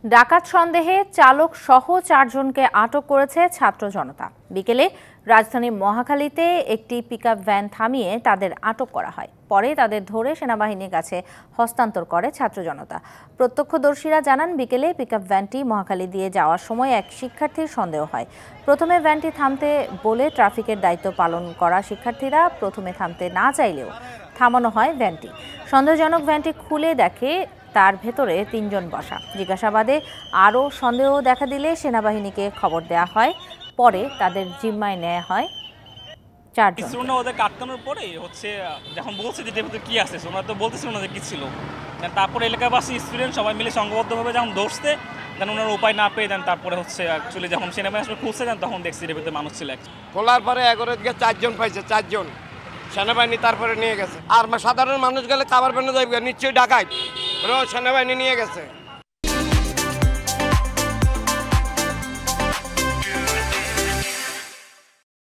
ডাকাত সন্দেহে চালক সহ 4 জনকে আটক করেছে ছাত্র জনতা। বিকেলে রাজধানীর মহাখালীতে একটি পিকআপ ভ্যান থামিয়ে তাদের আটক করা হয়। পরে তাদের ধরে সেনাবাহিনীর কাছে হস্তান্তর করে ছাত্র জনতা। প্রত্যক্ষদর্শীরা জানান, বিকেলে পিকআপ ভ্যানটি মহাখালী দিয়ে যাওয়ার সময় এক শিক্ষার্থীর সন্দেহ হয়। প্রথমে ভ্যানটি থামতে বলে ট্রাফিকের দায়িত্ব পালন করা শিক্ষার্থীরা প্রথমে থামতে না চাইলেও থামানো হয় ভ্যানটি। সন্দেহজনক ভ্যানটি খুলে দেখে তার ভেতরে 3 জন বসা। জিজ্ঞাসাবাদে আরও সন্দেহ দেখা দিলে সেনাবাহিনীকে খবর দেওয়া হয়। পরে তাদের জিম্মায় নেওয়া হয় 4 জন। ওদের আটকানোর পরে যখন বলছে যে ভেতরে কি আছে, ওনারা তো বলতেছিল না যে কি ছিল। তারপরে এলাকাবাসী স্টুডেন্ট সবাই মিলে সংঘবদ্ধভাবে যখন ধরছে, ওনারা উপায় না পেয়ে দেন। তারপরে অ্যাকচুয়ালি যখন সেনাবাহিনী খুঁজছে দেন, তখন দেখছি এর ভেতরে মানুষ ছিল। খোলার পরে এগারো দিকে 4 জন পাইছে, 4 জন সেনাবাহিনী তারপরে নিয়ে গেছে। আর সাধারণ মানুষ গেলে কাবার বেনে যাবে, নিশ্চয়ই ডাকাত, সেনাবাহিনী নিয়ে গেছে।